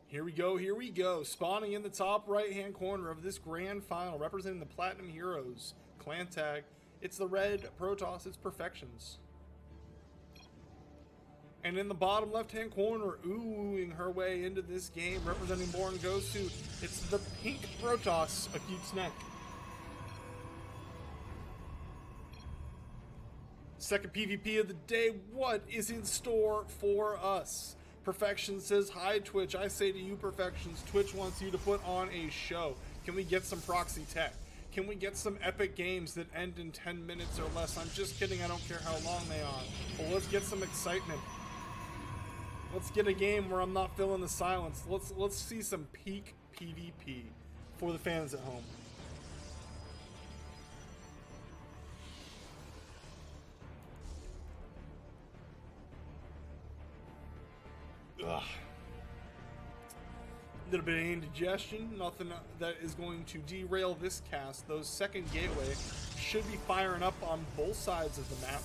Here we go, here we go. Spawning in the top right-hand corner of this grand final, representing the Platinum Heroes clan tag. It's the red Protoss, it's Perfections. And in the bottom left-hand corner, oohing her way into this game, representing BoRnGo, it's the pink Protoss, ACuteSnek. Second PvP of the day, what is in store for us? Perfection says, hi Twitch. I say to you, Perfections, Twitch wants you to put on a show. Can we get some proxy tech? Can we get some epic games that end in 10 minutes or less? I'm just kidding, I don't care how long they are. But let's get some excitement. Let's get a game where I'm not feeling the silence. Let's see some peak PvP for the fans at home. Ugh. A little bit of indigestion, nothing that is going to derail this cast. Those second gateway should be firing up on both sides of the map.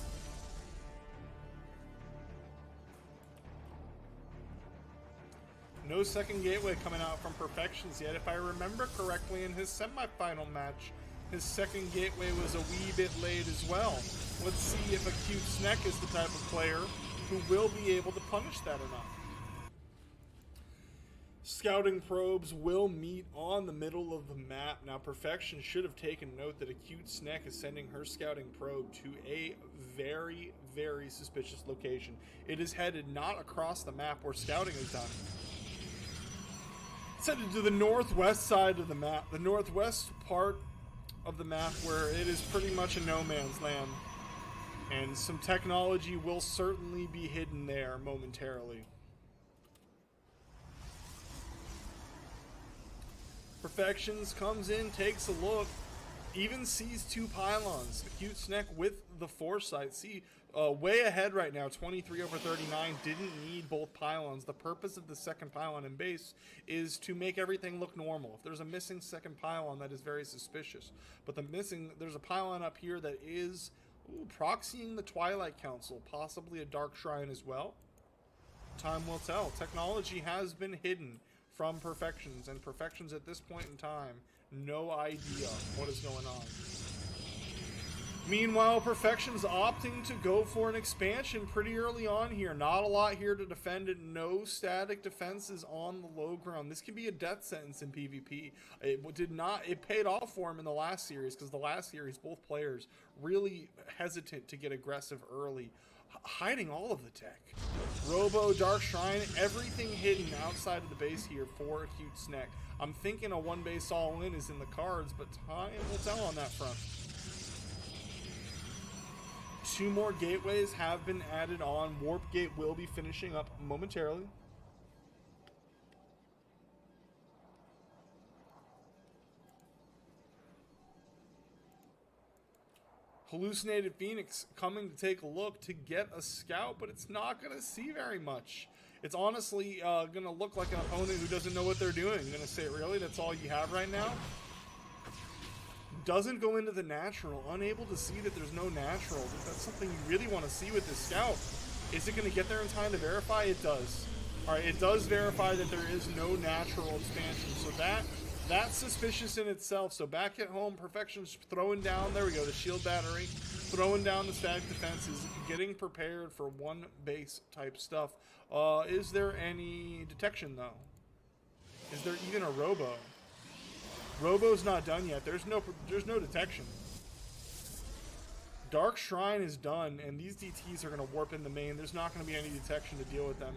No second gateway coming out from Perfections yet. If I remember correctly, in his semifinal match, his second gateway was a wee bit late as well. Let's see if ACuteSnek is the type of player who will be able to punish that or not. Scouting probes will meet on the middle of the map. Now, Perfection should have taken note that ACuteSnek is sending her scouting probe to a very, very suspicious location. It is headed not across the map where scouting is done. It's headed to the northwest side of the map, the northwest part of the map where it is pretty much a no man's land. And some technology will certainly be hidden there momentarily. Perfections comes in, takes a look, even sees two pylons. ACuteSnek with the foresight. See, way ahead right now, 23 over 39, didn't need both pylons. The purpose of the second pylon in base is to make everything look normal. If there's a missing second pylon, that is very suspicious. But there's a pylon up here that is proxying the Twilight Council, possibly a Dark Shrine as well. Time will tell. Technology has been hidden from Perfections, and Perfections at this point in time, no idea what is going on. Meanwhile, Perfections opting to go for an expansion pretty early on here. Not a lot here to defend it. No static defenses on the low ground. This can be a death sentence in PvP. It paid off for him in the last series, because the last series, both players really hesitant to get aggressive early, hiding all of the tech. Robo, Dark Shrine, everything hidden outside of the base here for ACuteSnek. I'm thinking a one base all-in is in the cards, but time will tell on that front. Two more gateways have been added on. Warp Gate will be finishing up momentarily. Hallucinated Phoenix coming to take a look to get a scout, but it's not going to see very much. It's honestly going to look like an opponent who doesn't know what they're doing. I'm going to say, really? That's all you have right now? Doesn't go into the natural. Unable to see that there's no natural. That's something you really want to see with this scout. Is it going to get there in time to verify? It does. Alright, it does verify that there is no natural expansion. So that's suspicious in itself. So back at home, Perfection's throwing down, there we go, the shield battery, throwing down the static defenses, getting prepared for one base type stuff. Is there any detection though? Is there even a robo? Robo's not done yet. There's no detection. Dark Shrine is done, and these DTs are going to warp in the main. There's not going to be any detection to deal with them.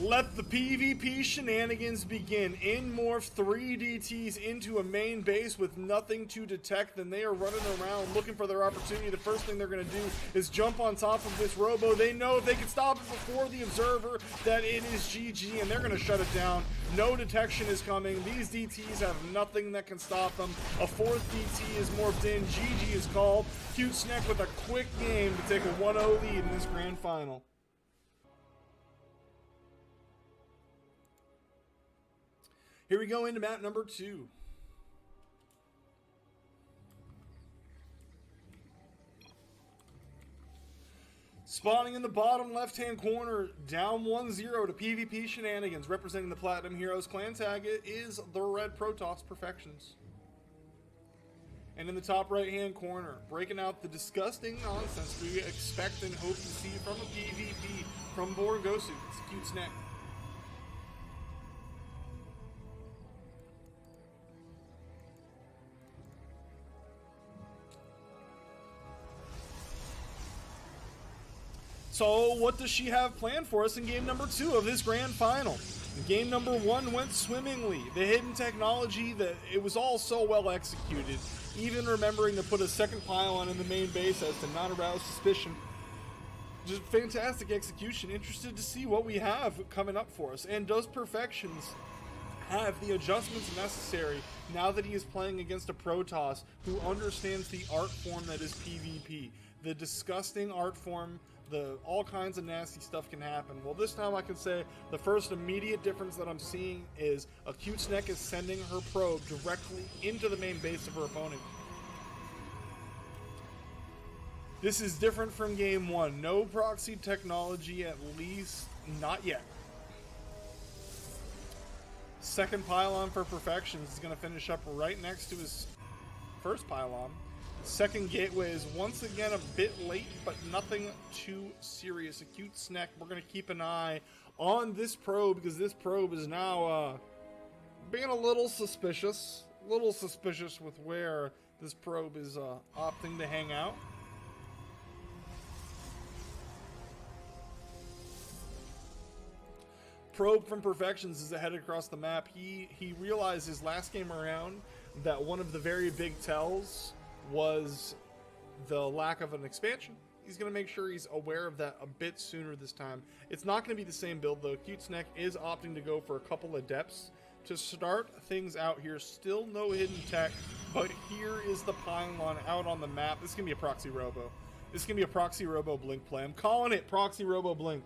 Let the PvP shenanigans begin. In-morph 3 DTs into a main base with nothing to detect, then they are running around looking for their opportunity. The first thing they're going to do is jump on top of this robo. They know if they can stop it before the observer that it is GG, and they're going to shut it down. No detection is coming. These DTs have nothing that can stop them. A fourth DT is morphed in. GG is called. ACuteSnek with a quick game to take a 1-0 lead in this grand final. Here we go into map number 2. Spawning in the bottom left-hand corner, down 1-0 to PvP Shenanigans, representing the Platinum Heroes clan tag, it is the Red Protoss Perfections. And in the top right-hand corner, breaking out the disgusting nonsense we expect and hope to see from a PvP from BoRnGo, it's ACuteSnek. So what does she have planned for us in game number 2 of this grand final? Game number 1 went swimmingly. The hidden technology, that it was all so well executed. Even remembering to put a second pylon in the main base as to not arouse suspicion. Just fantastic execution. Interested to see what we have coming up for us. And does Perfections have the adjustments necessary now that he is playing against a Protoss who understands the art form that is PvP? The disgusting art form, all kinds of nasty stuff can happen. Well, this time I can say the first immediate difference that I'm seeing is ACuteSnek is sending her probe directly into the main base of her opponent. This is different from game 1. No proxy technology, at least not yet. Second pylon for Perfections is going to finish up right next to his first pylon. Second gateway is once again a bit late, but nothing too serious. ACuteSnek, we're going to keep an eye on this probe, because this probe is now being a little suspicious. With where this probe is opting to hang out. Probe from Perfections is headed across the map. He realized his last game around that one of the very big tells was the lack of an expansion. He's going to make sure he's aware of that a bit sooner this time. It's not going to be the same build though. ACuteSnek is opting to go for a couple of depths to start things out here. Still no hidden tech, but here is the pylon out on the map. This is going to be a proxy robo. This is going to be a proxy robo blink play. I'm calling it proxy robo blink.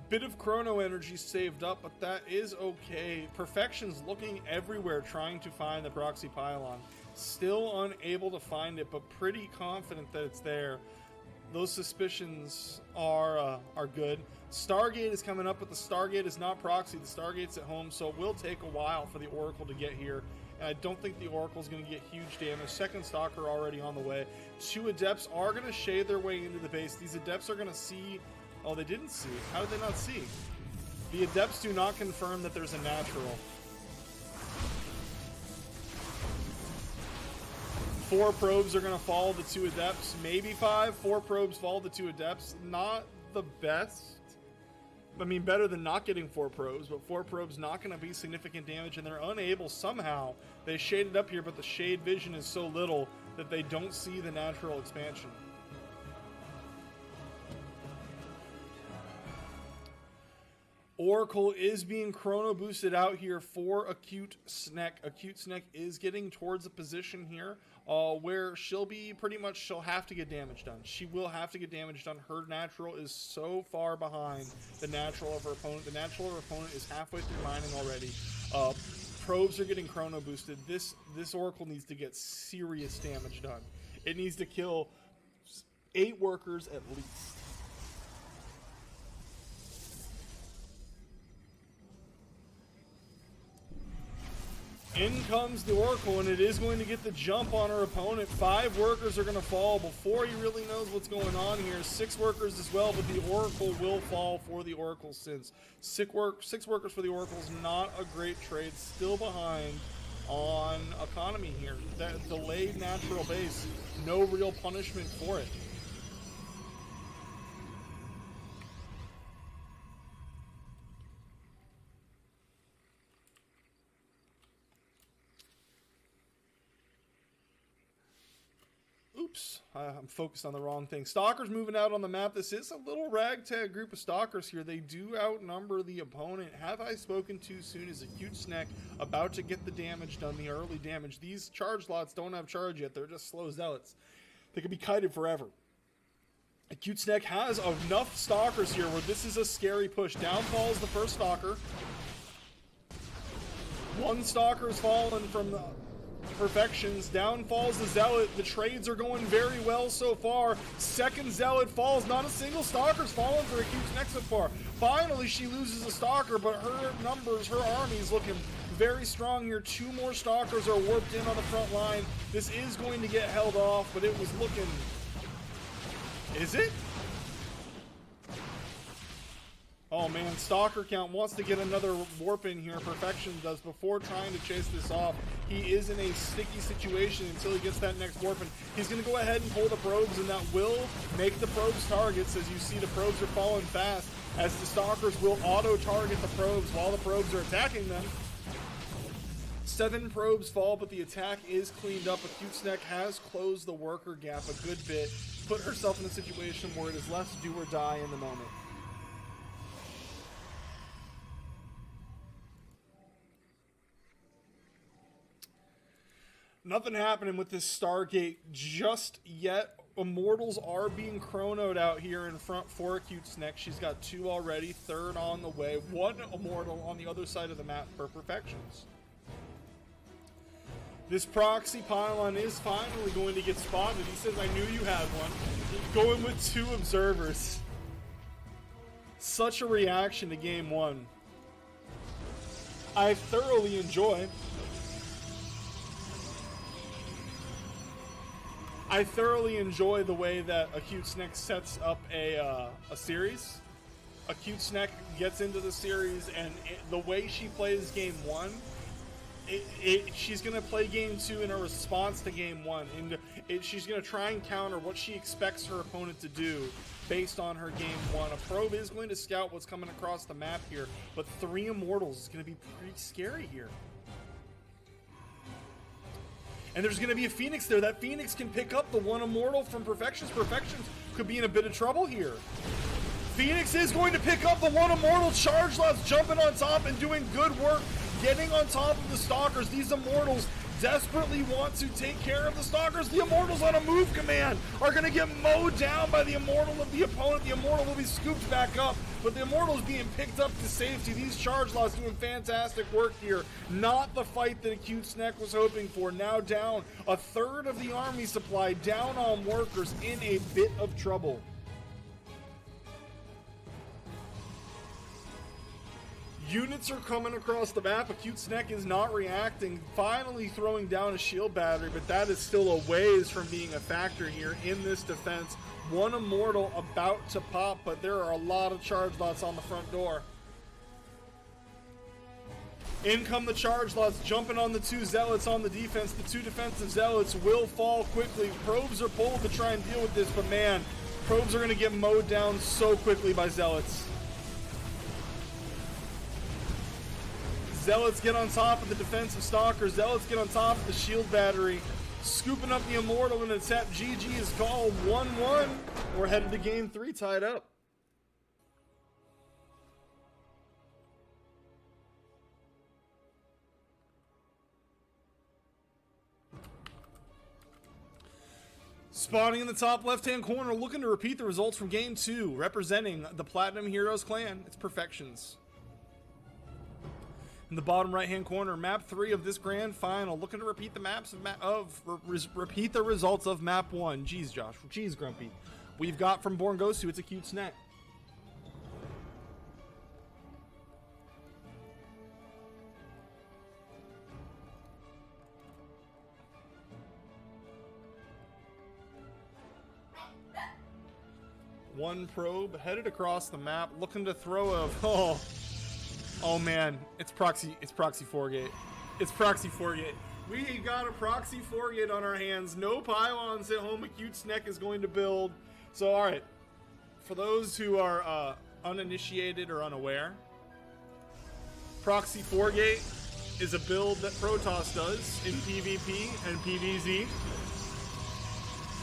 Bit of chrono energy saved up, but that is okay. Perfection's looking everywhere trying to find the proxy pylon. Still unable to find it, but pretty confident that it's there. Those suspicions are good. Stargate is coming up, but the Stargate is not proxy. The Stargate's at home, so it will take a while for the Oracle to get here. And I don't think the Oracle's going to get huge damage. Second Stalker already on the way. 2 Adepts are going to shade their way into the base. These Adepts are going to see... Oh, they didn't see. How did they not see? The Adepts do not confirm that there's a natural. 4 probes are going to follow the 2 Adepts. Maybe 5. 4 probes follow the 2 Adepts. Not the best. I mean, better than not getting 4 probes, but 4 probes not going to be significant damage, and they're unable somehow. They shaded up here, but the shade vision is so little that they don't see the natural expansion. Oracle is being chrono boosted out here for ACuteSnek. ACuteSnek is getting towards a position here where she'll have to get damage done. She will have to get damage done. Her natural is so far behind the natural of her opponent. The natural of her opponent is halfway through mining already. Probes are getting chrono boosted. This Oracle needs to get serious damage done. It needs to kill 8 workers at least. In comes the Oracle, and it is going to get the jump on her opponent. 5 workers are going to fall before he really knows what's going on here. 6 workers as well, but the Oracle will fall for the Oracle since 6 workers for the Oracle is not a great trade. Still behind on economy here. That delayed natural base, no real punishment for it. Oops, I'm focused on the wrong thing. Stalkers moving out on the map. This is a little ragtag group of Stalkers here. They do outnumber the opponent. Have I spoken too soon? Is ACuteSnek about to get the damage done, the early damage? These charge lots don't have charge yet. They're just slow zealots. They could be kited forever. ACuteSnek has enough stalkers here where this is a scary push. Down falls the first stalker. One stalker is fallen from the Perfections. Down falls the Zealot. The trades are going very well so far. Second Zealot falls. Not a single stalker's fallen for ACuteSnek so far. Finally, she loses a stalker, but her numbers, her army's looking very strong here. 2 more stalkers are warped in on the front line. This is going to get held off, but it was looking... Is it? Oh man, stalker count wants to get another warp in here. Perfection does before trying to chase this off. He is in a sticky situation until he gets that next warp in. He's going to go ahead and pull the probes, and that will make the probes targets. As you see, the probes are falling fast, as the stalkers will auto-target the probes while the probes are attacking them. 7 probes fall, but the attack is cleaned up. ACuteSnek has closed the worker gap a good bit, put herself in a situation where it is less do or die in the moment. Nothing happening with this Stargate just yet. Immortals are being chronoed out here in front for ACuteSnek. She's got 2 already, 3rd on the way. 1 Immortal on the other side of the map for Perfections. This proxy pylon is finally going to get spotted. He says, I knew you had one. Going with 2 observers. Such a reaction to game 1. I thoroughly enjoy the way that ACuteSnek sets up a series. ACuteSnek gets into the series, and the way she plays game 1, she's going to play game 2 in a response to game 1. And she's going to try and counter what she expects her opponent to do based on her game 1. A probe is going to scout what's coming across the map here, but 3 Immortals is going to be pretty scary here. And there's going to be a Phoenix there. That Phoenix can pick up the 1 Immortal from Perfections. Perfections could be in a bit of trouble here. Phoenix is going to pick up the 1 Immortal. Charge Lots jumping on top and doing good work, getting on top of the Stalkers. These Immortals desperately want to take care of the Stalkers. The Immortals on a move command are going to get mowed down by the Immortal of the opponent. The Immortal will be scooped back up, but the Immortal is being picked up to safety. These Charge Lots doing fantastic work here. Not the fight that ACuteSnek was hoping for. Now down a 1/3 of the army supply, down on workers, in a bit of trouble. Units are coming across the map. ACuteSnek is not reacting, finally throwing down a shield battery, but that is still a ways from being a factor here in this defense. 1 Immortal about to pop, but there are a lot of Charge Lots on the front door. In come the Charge Lots, jumping on the 2 Zealots on the defense. The 2 defensive Zealots will fall quickly. Probes are pulled to try and deal with this, but man, probes are going to get mowed down so quickly by Zealots. Zealots get on top of the defensive Stalker. Zealots get on top of the shield battery. Scooping up the Immortal in a tap. GG is called 1-1. We're headed to game 3 tied up. Spawning in the top left-hand corner, looking to repeat the results from game 2, representing the Platinum Heroes clan. It's Perfections. In the bottom right-hand corner, map 3 of this grand final, looking to repeat the repeat the results of map 1. Jeez, Josh. Jeez, Grumpy. We've got from BoRnGo, it's ACuteSnek. One probe headed across the map, looking to throw a Oh man, it's proxy 4-gate. It's proxy 4-gate. We got a proxy 4-gate on our hands. No pylons at home. ACuteSnek is going to build. So alright, for those who are uninitiated or unaware, proxy 4-gate is a build that Protoss does in PvP and PvZ.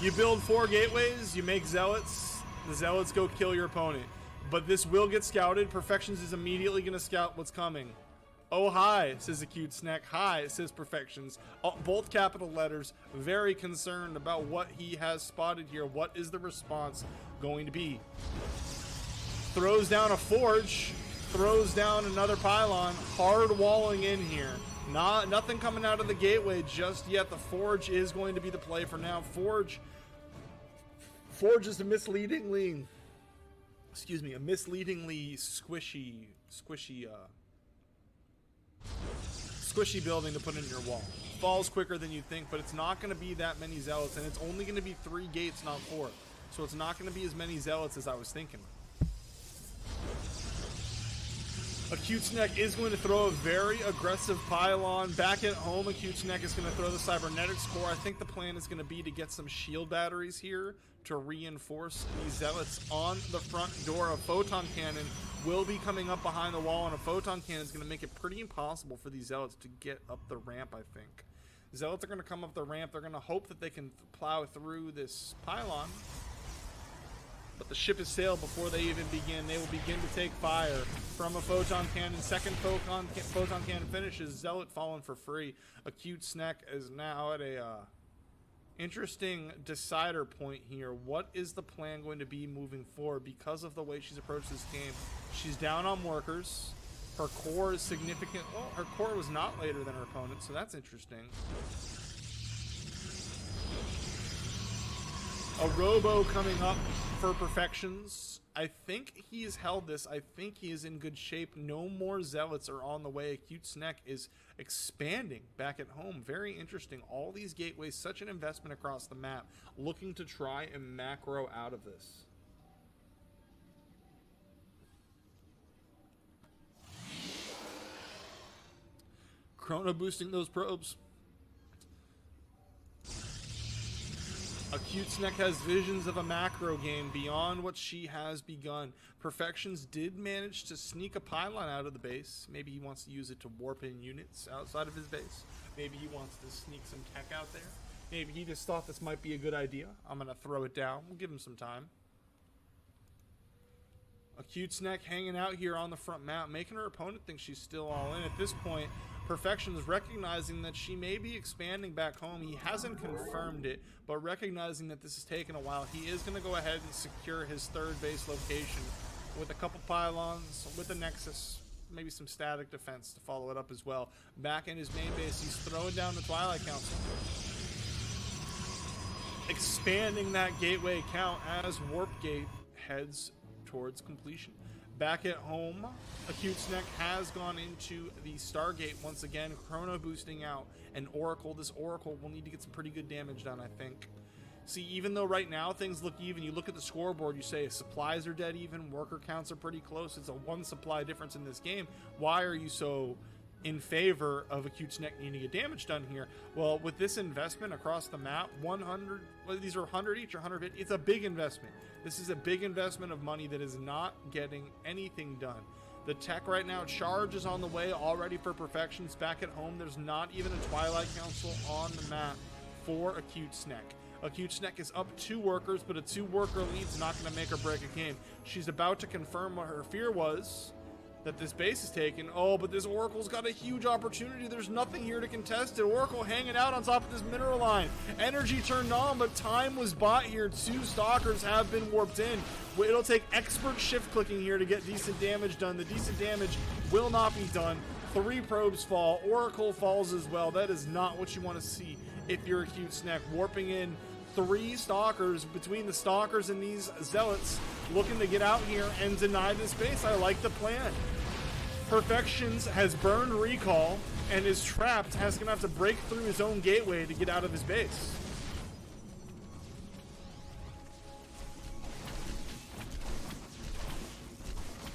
You build 4 gateways, you make Zealots, the Zealots go kill your opponent. But this will get scouted. Perfections is immediately going to scout what's coming. Oh, hi, says ACuteSnek. Hi, says Perfections. Both capital letters, very concerned about what he has spotted here. What is the response going to be? Throws down a forge, throws down another pylon, hard walling in here. Nothing coming out of the gateway just yet. The forge is going to be the play for now. Forge is a misleadingly squishy building to put in your wall. Falls quicker than you think, but it's not going to be that many zealots, and it's only going to be 3 gates, not 4. So it's not going to be as many zealots as I was thinking. ACuteSnek is going to throw a very aggressive pylon. Back at home, ACuteSnek is going to throw the cybernetics core. I think the plan is going to be to get some shield batteries here to reinforce these zealots on the front door. A photon cannon will be coming up behind the wall, and a photon cannon is going to make it pretty impossible for these zealots to get up the ramp, I think. Zealots are going to come up the ramp. They're going to hope that they can plow through this pylon. But the ship has sailed before they even begin. They will begin to take fire from a photon cannon. Second photon cannon finishes. Zealot fallen for free. ACuteSnek is now at a interesting decider point here. What is the plan going to be moving forward? Because of the way she's approached this game, she's down on workers. Her core is significant. Well, her core was not later than her opponent, so that's interesting. A robo coming up for Perfections. I think he has held this. I think he is in good shape. No more zealots are on the way. ACuteSnek is expanding back at home. Very interesting. All these gateways, such an investment across the map, looking to try and macro out of this. Chrono boosting those probes. ACuteSnek has visions of a macro game beyond what she has begun. Perfections did manage to sneak a pylon out of the base. Maybe he wants to use it to warp in units outside of his base. Maybe he wants to sneak some tech out there. Maybe he just thought this might be a good idea. I'm going to throw it down. We'll give him some time. ACuteSnek hanging out here on the front map, making her opponent think she's still all in. At this point, Perfections recognizing that she may be expanding back home. He hasn't confirmed it, but recognizing that this has taken a while, he is going to go ahead and secure his third base location with a couple pylons, with a nexus, maybe some static defense to follow it up as well. Back in his main base, he's throwing down the Twilight Council, expanding that gateway count as Warp Gate heads towards completion. Back at home, ACuteSnek has gone into the Stargate once again, chrono boosting out an Oracle. This Oracle will need to get some pretty good damage done, I think. See, even though right now things look even, you look at the scoreboard, you say supplies are dead even, worker counts are pretty close. It's a 1 supply difference in this game. Why are you so in favor of ACuteSnek needing to get damage done here? Well, with this investment across the map, 100, well, these are 100 each or 150, it's a big investment. This is a big investment of money that is not getting anything done. The tech right now, charge is on the way already for Perfections. Back at home, there's not even a Twilight Council on the map for ACuteSnek. ACuteSnek is up 2 workers, but a 2-worker lead's not going to make or break a game. She's about to confirm what her fear was, that this base is taken. Oh, but this Oracle's got a huge opportunity. There's nothing here to contest it. Oracle hanging out on top of this mineral line. Energy turned on, but time was bought here. 2 stalkers have been warped in. It'll take expert shift clicking here to get decent damage done. The decent damage will not be done. 3 probes fall. Oracle falls as well. That is not what you want to see if you're ACuteSnek. Warping in 3 stalkers between the stalkers and these zealots looking to get out here and deny this base. I like the plan. Perfections has burned recall and is trapped, has gonna have to break through his own gateway to get out of his base.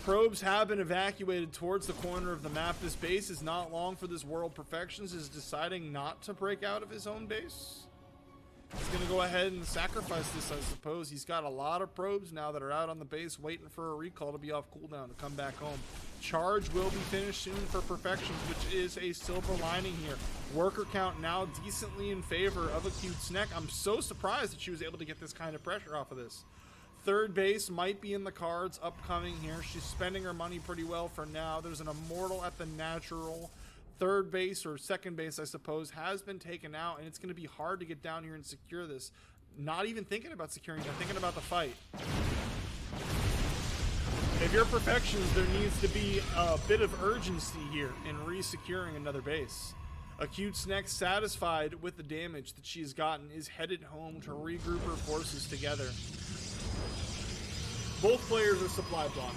Probes have been evacuated towards the corner of the map. This base is not long for this world. Perfections is deciding not to break out of his own base. He's going to go ahead and sacrifice this, I suppose. He's got a lot of probes now that are out on the base waiting for a recall to be off cooldown to come back home. Charge will be finished soon for Perfections, which is a silver lining here. Worker count now decently in favor of ACuteSnek. I'm so surprised that she was able to get this kind of pressure off of this. Third base might be in the cards upcoming here. She's spending her money pretty well for now. There's an immortal at the natural. Third base, or second base, I suppose, has been taken out, and it's going to be hard to get down here and secure this. Not even thinking about securing it, thinking about the fight. If you're Perfections, there needs to be a bit of urgency here in re-securing another base. ACuteSnek, satisfied with the damage that she's gotten, is headed home to regroup her forces together. Both players are supply blocked.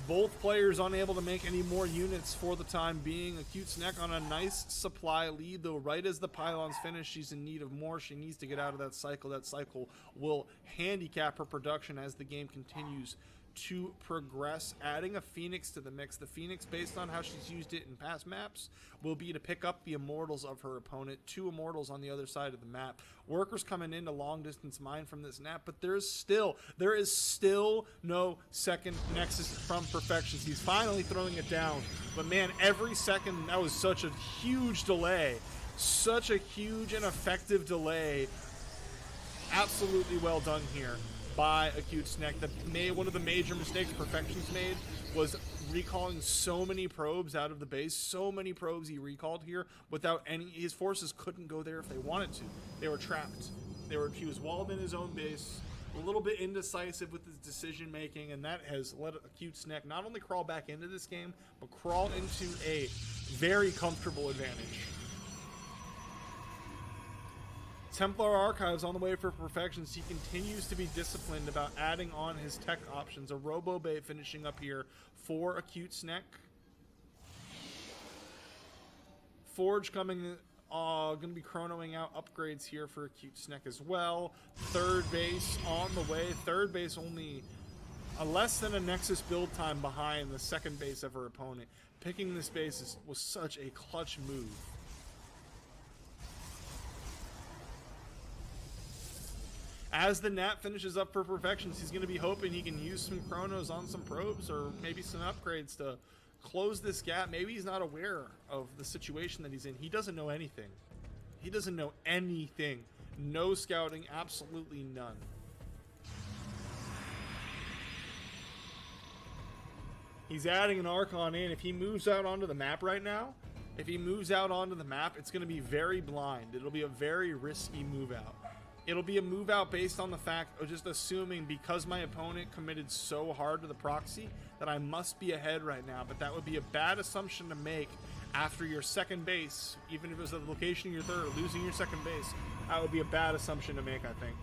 Both players unable to make any more units for the time being. ACuteSnek on a nice supply lead, though right as the pylons finish, she's in need of more. She needs to get out of that cycle. That cycle will handicap her production as the game continues to progress. Adding a Phoenix to the mix. The Phoenix, based on how she's used it in past maps, will be to pick up the immortals of her opponent. 2 immortals on the other side of the map. Workers coming into long distance mine from this nap, but there is still no second Nexus from Perfections. He's finally throwing it down, but man, every second, that was such a huge delay, such a huge and effective delay. Absolutely well done here by ACuteSnek. One of the major mistakes Perfections made was recalling so many probes out of the base. So many probes he recalled here without any. His forces couldn't go there if they wanted to. They were trapped. He was walled in his own base. A little bit indecisive with his decision making, and that has let ACuteSnek not only crawl back into this game, but crawl into a very comfortable advantage. Templar Archives on the way for Perfections. He continues to be disciplined about adding on his tech options. A Robo Bay finishing up here for ACuteSnek. Forge coming, going to be chronoing out upgrades here for ACuteSnek as well. Third base on the way. Third base only less than a Nexus build time behind the second base of her opponent. Picking this base was such a clutch move. As the Nat finishes up for Perfections, he's going to be hoping he can use some chronos on some probes or maybe some upgrades to close this gap. Maybe he's not aware of the situation that he's in. He doesn't know anything. He doesn't know anything. No scouting, absolutely none. He's adding an Archon in. If he moves out onto the map right now, it's going to be very blind. It'll be a very risky move out. It'll be a move out based on the fact of just assuming, because my opponent committed so hard to the proxy, that I must be ahead right now. But that would be a bad assumption to make after your second base, even if it was at the location of your third, losing your second base. That would be a bad assumption to make, I think.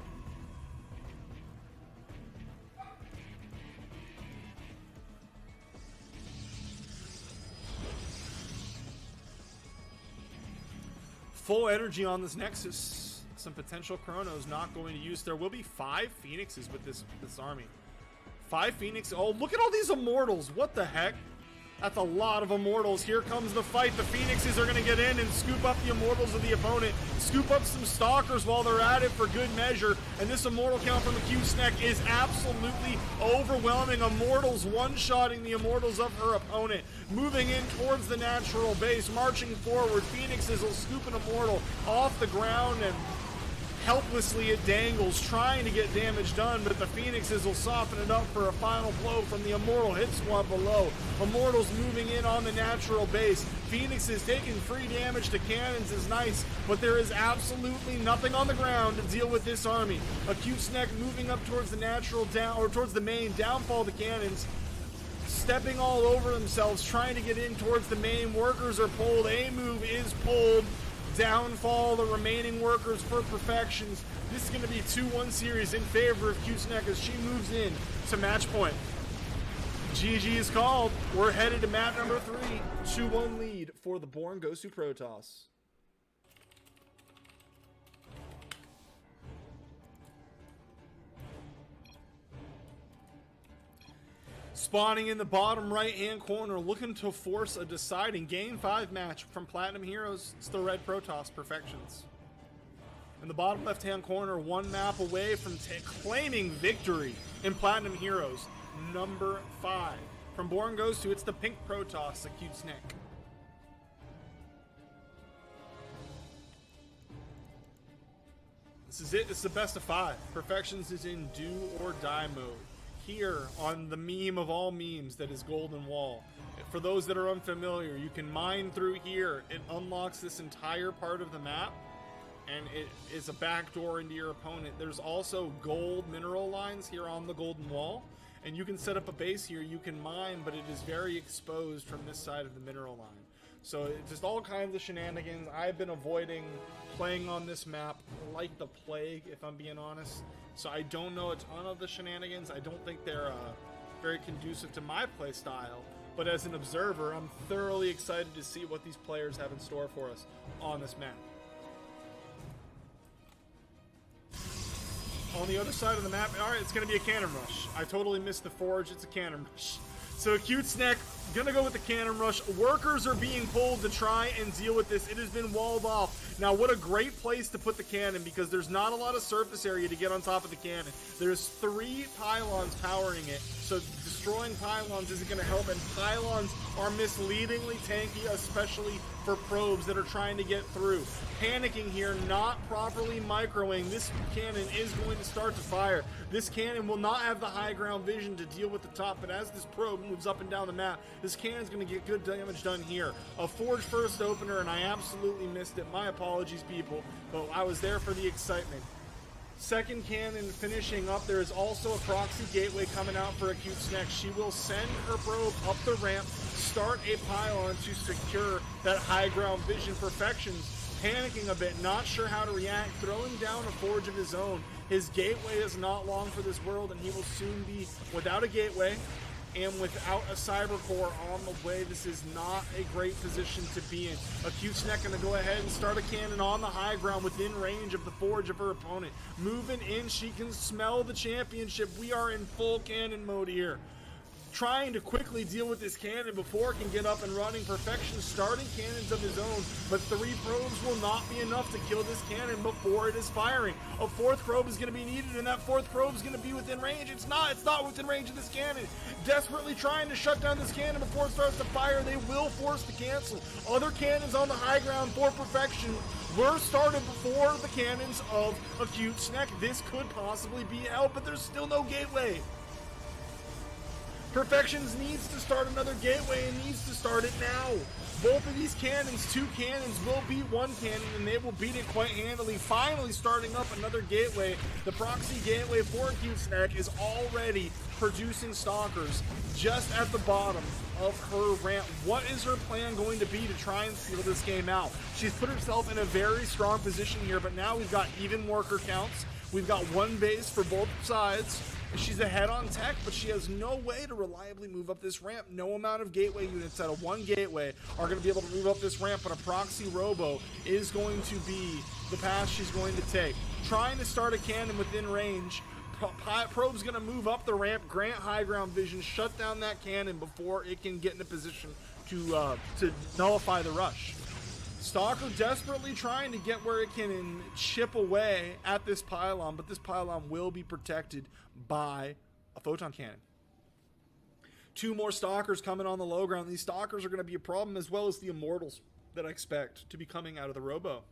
Full energy on this Nexus. Some potential chronos not going to use. There will be 5 Phoenixes with this army. 5 Phoenix. Oh, look at all these immortals. What the heck? That's a lot of immortals. Here comes the fight. The Phoenixes are going to get in and scoop up the immortals of the opponent. Scoop up some stalkers while they're at it for good measure. And this immortal count from ACuteSnek is absolutely overwhelming. Immortals one-shotting the immortals of her opponent. Moving in towards the natural base. Marching forward. Phoenixes will scoop an immortal off the ground and helplessly it dangles, trying to get damage done, but the Phoenixes will soften it up for a final blow from the Immortal hit squad below. Immortals moving in on the natural base. Phoenixes taking free damage to cannons is nice, but there is absolutely nothing on the ground to deal with this army. ACuteSnek moving up towards the natural down, or towards the main, downfall the cannons. Stepping all over themselves, trying to get in towards the main. Workers are pulled. A move is pulled. Downfall the remaining workers for Perfections. This is going to be a 2-1 series in favor of ACuteSnek as she moves in to match point. GG is called. We're headed to map number 3. 2-1 lead for the BoRnGo Protoss. Spawning in the bottom right-hand corner, looking to force a deciding Game 5 match from Platinum Heroes. It's the Red Protoss Perfections. In the bottom left-hand corner, one map away from claiming victory in Platinum Heroes, number 5. From BoRnGo's to it's the pink Protoss, ACuteSnek. This is it. This is the best of 5. Perfections is in do or die mode. Here on the meme of all memes that is Golden Wall. For those that are unfamiliar, you can mine through here. It unlocks this entire part of the map, and it is a backdoor into your opponent. There's also gold mineral lines here on the Golden Wall, and you can set up a base here. You can mine, but it is very exposed from this side of the mineral line. So it's just all kinds of shenanigans. I've been avoiding playing on this map like the plague, if I'm being honest. So I don't know a ton of the shenanigans. I don't think they're very conducive to my play style. But as an observer, I'm thoroughly excited to see what these players have in store for us on this map. On the other side of the map, all right, it's going to be a cannon rush. I totally missed the forge. It's a cannon rush. So ACuteSnek gonna go with the cannon rush. Workers are being pulled to try and deal with this. It has been walled off. Now, what a great place to put the cannon, because there's not a lot of surface area to get on top of the cannon. There's 3 pylons powering it, so destroying pylons isn't gonna help, and pylons are misleadingly tanky, especially for probes that are trying to get through. Panicking here, not properly microing. This cannon is going to start to fire. This cannon will not have the high ground vision to deal with the top, but as this probe moves up and down the map, this cannon's going to get good damage done here. A forge first opener, and I absolutely missed it. My apologies, people, but I was there for the excitement. Second cannon finishing up. There is also a proxy gateway coming out for ACuteSnek. She will send her probe up the ramp, start a pylon to secure that high ground vision. Perfections panicking a bit, not sure how to react, throwing down a forge of his own. His gateway is not long for this world, and he will soon be without a gateway and without a cyber core on the way. This is not a great position to be in. ACuteSnek gonna go ahead and start a cannon on the high ground within range of the forge of her opponent. Moving in, she can smell the championship. We are in full cannon mode here. Trying to quickly deal with this cannon before it can get up and running. Perfection starting cannons of his own, but 3 probes will not be enough to kill this cannon before it is firing. A 4th probe is going to be needed, and that 4th probe is going to be within range. It's not within range of this cannon. Desperately trying to shut down this cannon before it starts to fire. They will force the cancel. Other cannons on the high ground for Perfection were started before the cannons of ACuteSnek. This could possibly be help, but there's still no gateway. Perfections needs to start another gateway and needs to start it now. Both of these cannons, 2 cannons, will beat 1 cannon, and they will beat it quite handily. Finally starting up another gateway. The proxy gateway for ACuteSnek is already producing stalkers just at the bottom of her ramp. What is her plan going to be to try and seal this game out? She's put herself in a very strong position here, but now we've got even worker counts. We've got 1 base for both sides. She's ahead on tech, but she has no way to reliably move up this ramp. No amount of gateway units out of 1 gateway are going to be able to move up this ramp, but a proxy robo is going to be the path she's going to take. Trying to start a cannon within range. Probe's going to move up the ramp, grant high ground vision, shut down that cannon before it can get in a position to nullify the rush. Stalker desperately trying to get where it can chip away at this pylon, but this pylon will be protected by a photon cannon. 2 more stalkers coming on the low ground. These stalkers are going to be a problem, as well as the immortals that I expect to be coming out of the robo.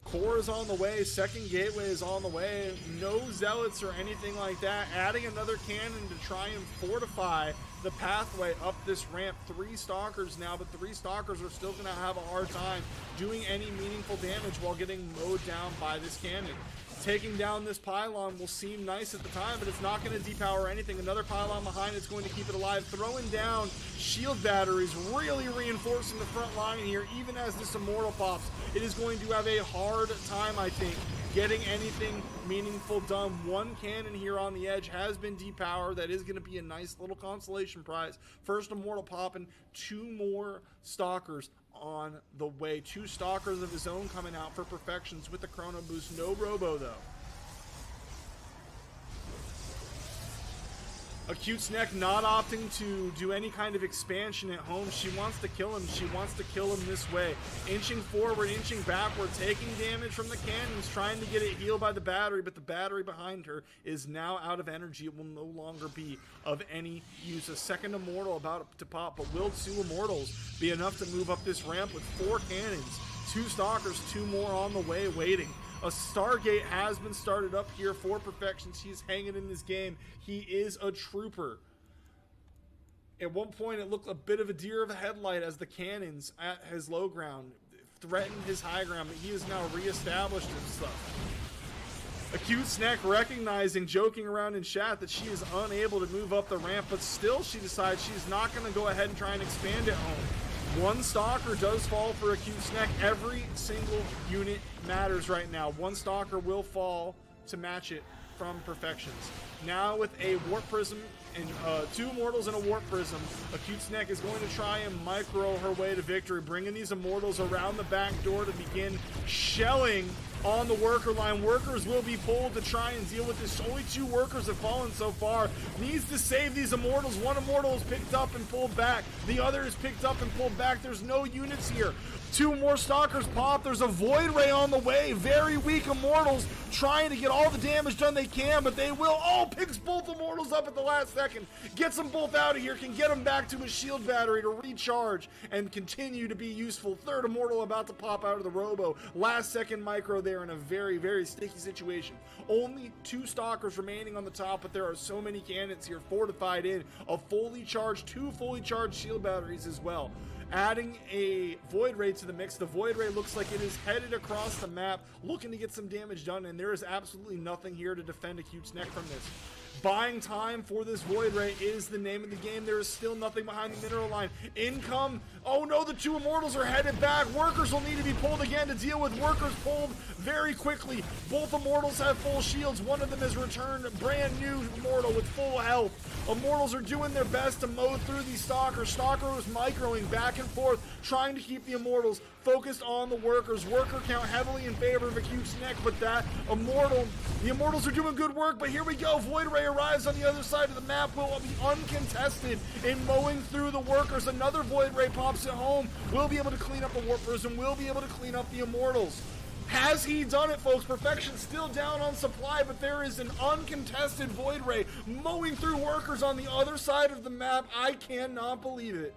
Core is on the way. Second gateway is on the way. No zealots or anything like that. Adding another cannon to try and fortify the pathway up this ramp. 3 stalkers now, but 3 stalkers are still going to have a hard time doing any meaningful damage while getting mowed down by this cannon. Taking down this pylon will seem nice at the time, but it's not going to depower anything. Another pylon behind it's going to keep it alive. Throwing down shield batteries, really reinforcing the front line here. Even as this immortal pops, it is going to have a hard time, I think, getting anything meaningful done. 1 cannon here on the edge has been depowered. That is going to be a nice little consolation prize. First immortal popping, 2 more stalkers on the way. 2 stalkers of his own coming out for Perfections with the chrono boost. No robo though. ACuteSnek not opting to do any kind of expansion at home. She wants to kill him. She wants to kill him this way. Inching forward, inching backward, taking damage from the cannons, trying to get it healed by the battery, but the battery behind her is now out of energy. It will no longer be of any use. A second immortal about to pop, but will 2 immortals be enough to move up this ramp with 4 cannons? 2 stalkers, 2 more on the way waiting. A Stargate has been started up here for Perfections. He's hanging in this game. He is a trooper. At one point, it looked a bit of a deer of a headlight as the cannons at his low ground threatened his high ground, but he has now reestablished himself. ACuteSnek recognizing, joking around in chat, that she is unable to move up the ramp, but still she decides she's not going to go ahead and try and expand it home. 1 stalker does fall for ACuteSnek. Every single unit matters right now. 1 stalker will fall to match it from Perfections. Now with a Warp Prism and 2 Immortals and a Warp Prism, ACuteSnek is going to try and micro her way to victory, bringing these Immortals around the back door to begin shelling on the worker line. Workers will be pulled to try and deal with this. Only 2 workers have fallen so far. Needs to save these Immortals. 1 Immortal is picked up and pulled back. The other is picked up and pulled back. There's no units here. 2 more Stalkers pop. There's a Void Ray on the way. Very weak Immortals trying to get all the damage done they can, but they will. Oh, picks both Immortals up at the last second. Gets them both out of here. Can get them back to his shield battery to recharge and continue to be useful. 3rd Immortal about to pop out of the Robo. Last second micro there in a very, very sticky situation. Only 2 Stalkers remaining on the top, but there are so many cannons here fortified in. A fully charged, 2 fully charged shield batteries as well. Adding a Void Ray to the mix. The Void Ray looks like it is headed across the map, looking to get some damage done, and there is absolutely nothing here to defend ACuteSnek from this. Buying time for this Void Ray is the name of the game. There is still nothing behind the mineral line. Income. Oh no, the 2 Immortals are headed back. Workers will need to be pulled again to deal with. Workers pulled very quickly. Both Immortals have full shields. One of them has returned, brand new Immortal with full health. Immortals are doing their best to mow through these Stalkers. Stalkers microing back and forth, trying to keep the Immortals focused on the workers. Worker count heavily in favor of ACuteSnek, but that Immortal, the Immortals are doing good work, but here we go. Void Ray arrives on the other side of the map, will be uncontested in mowing through the workers. Another Void Ray pops at home. Will be able to clean up the Warp Prism, will be able to clean up the Immortals. Has he done it, folks? Perfection still down on supply, but there is an uncontested Void Ray mowing through workers on the other side of the map. I cannot believe it.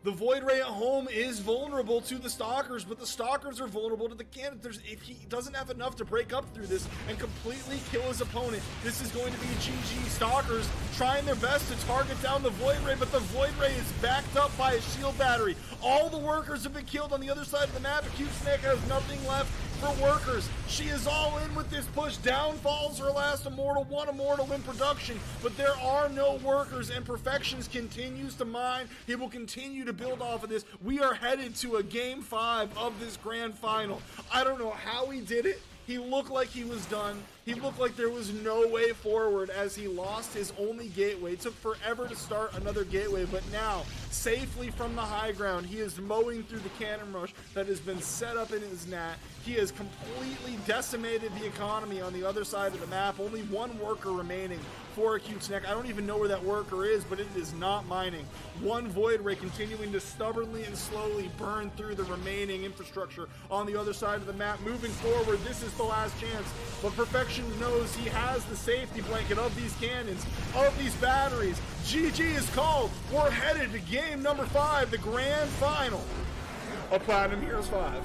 The Void Ray at home is vulnerable to the Stalkers, but the Stalkers are vulnerable to the cannons. If he doesn't have enough to break up through this and completely kill his opponent, this is going to be GG. Stalkers trying their best to target down the Void Ray, but the Void Ray is backed up by a shield battery. All the workers have been killed on the other side of the map. ACuteSnek has nothing left for workers. She is all in with this push. Down falls her last Immortal, 1 Immortal in production, but there are no workers, and Perfections continues to mine. He will continue to build off of this. We are headed to a game 5 of this grand final. I don't know how he did it. He looked like he was done. He looked like there was no way forward as he lost his only gateway. It took forever to start another gateway, but now, safely from the high ground, he is mowing through the cannon rush that has been set up in his nat. He has completely decimated the economy on the other side of the map. Only 1 worker remaining for ACuteSnek. I don't even know where that worker is, but it is not mining. 1 Void Ray continuing to stubbornly and slowly burn through the remaining infrastructure on the other side of the map. Moving forward, this is the last chance, but Perfection knows he has the safety blanket of these cannons, of these batteries. GG is called. We're headed to game number 5, the grand final of Platinum Heroes 5.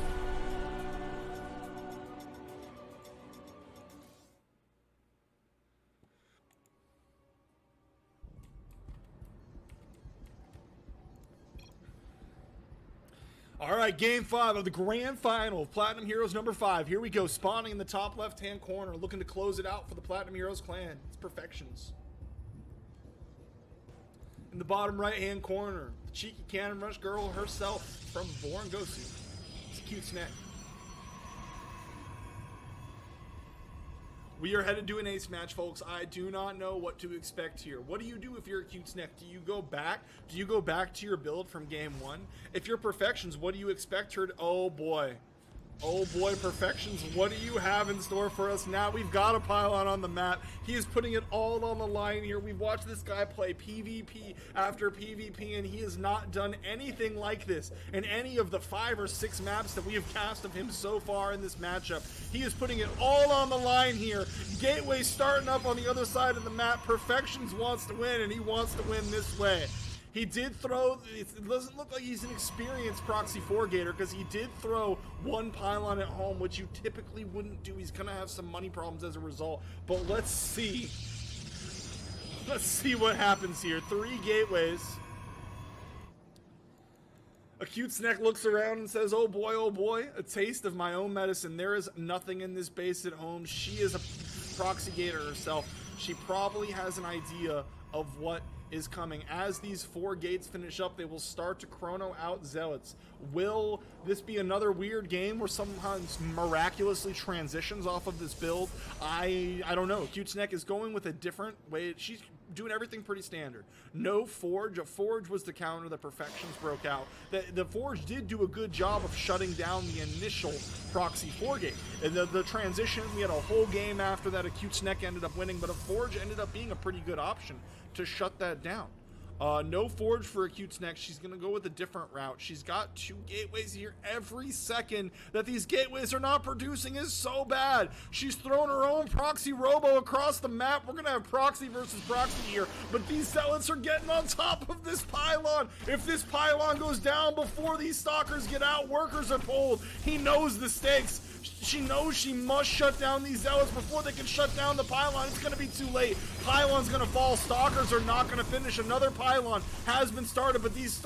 All right, game 5 of the grand final of Platinum Heroes number 5. Here we go, spawning in the top left-hand corner, looking to close it out for the Platinum Heroes clan. It's Perfections. In the bottom right-hand corner, the cheeky cannon rush girl herself from BoRnGo. It's ACuteSnek. We are headed to an ace match, folks. I do not know what to expect here. What do you do if you're ACuteSnek? Do you go back? Do you go back to your build from game 1? If you're Perfections, what do you expect her to... Oh, boy. Oh boy, Perfections, what do you have in store for us now? We've got a pylon on the map. He is putting it all on the line here. We've watched this guy play PvP after PvP, and he has not done anything like this in any of the 5 or 6 maps that we have cast of him so far in this matchup. He is putting it all on the line here. Gateway starting up on the other side of the map. Perfections wants to win, and he wants to win this way. He did throw, it doesn't look like he's an experienced Proxy 4 Gator because he did throw 1 pylon at home, which you typically wouldn't do. He's going to have some money problems as a result. But let's see. Let's see what happens here. 3 gateways. ACuteSnek looks around and says, oh boy, a taste of my own medicine. There is nothing in this base at home. She is a Proxy Gator herself. She probably has an idea of what is coming. As these 4 gates finish up, they will start to chrono out Zealots. Will this be another weird game where someone miraculously transitions off of this build? I don't know. ACuteSnek is going with a different way. She's doing everything pretty standard. No Forge. A Forge was the counter that Perfections broke out. The Forge did do a good job of shutting down the initial Proxy 4 gate. And the transition, we had a whole game after that. ACuteSnek ended up winning, but a Forge ended up being a pretty good option to shut that down. No Forge for ACuteSnek. She's going to go with a different route. She's got 2 gateways here. Every second that these gateways are not producing is so bad. She's thrown her own Proxy Robo across the map. We're going to have Proxy versus Proxy here, but these Zealots are getting on top of this pylon. If this pylon goes down before these Stalkers get out, workers are pulled. He knows the stakes. She knows she must shut down these Zealots before they can shut down the pylon. It's going to be too late. Pylon's going to fall. Stalkers are not going to finish. Another pylon has been started, but these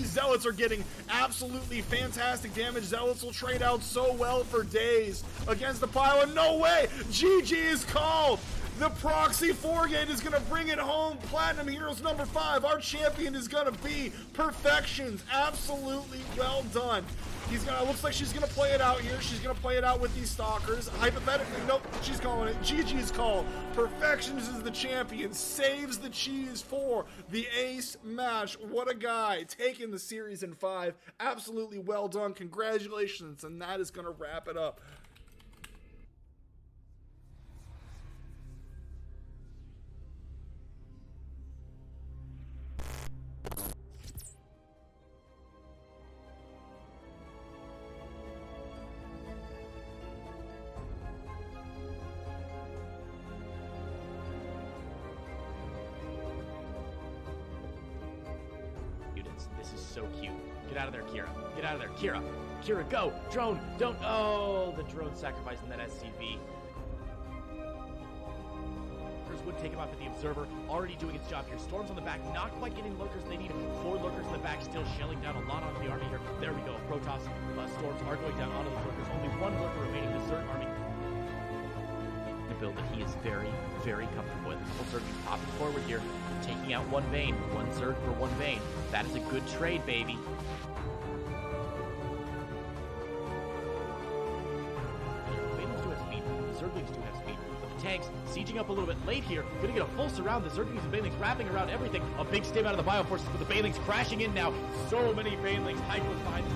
Zealots are getting absolutely fantastic damage. Zealots will trade out so well for days against the pylon. No way! GG is called! The Proxy 4 gate is going to bring it home. Platinum Heroes number 5. Our champion is going to be Perfections. Absolutely well done. Looks like she's gonna play it out here. She's gonna play it out with these Stalkers. Hypothetically, nope, she's calling it. GG's call. Perfections is the champion. Saves the cheese for the ace match. What a guy. Taking the series in 5. Absolutely well done. Congratulations. And that is gonna wrap it up. This is so cute. Get out of there, Kira. Get out of there, Kira. Kira, go! Drone! Don't! Oh, the drone sacrificing that SCV. Would take him off at the Observer, already doing its job here. Storm's on the back, not quite getting lurkers. They need 4 lurkers in the back, still shelling down a lot onto the army here. There we go. Protoss Storms are going down onto the lurkers. Only 1 lurker remaining. The Zerg army. A build that he is very, very comfortable with. Zerg popping forward here, taking out 1 Vayne. 1 Zerg for 1 Vayne. That is a good trade, baby. Vaynlings do have speed. The Zerglings do have speed. Tanks sieging up a little bit late here. Gonna get a full surround. The Zerglings and Banelings wrapping around everything. A big stim out of the Bioforces, but the Banelings crashing in now. So many Banelings. Hype was behind this.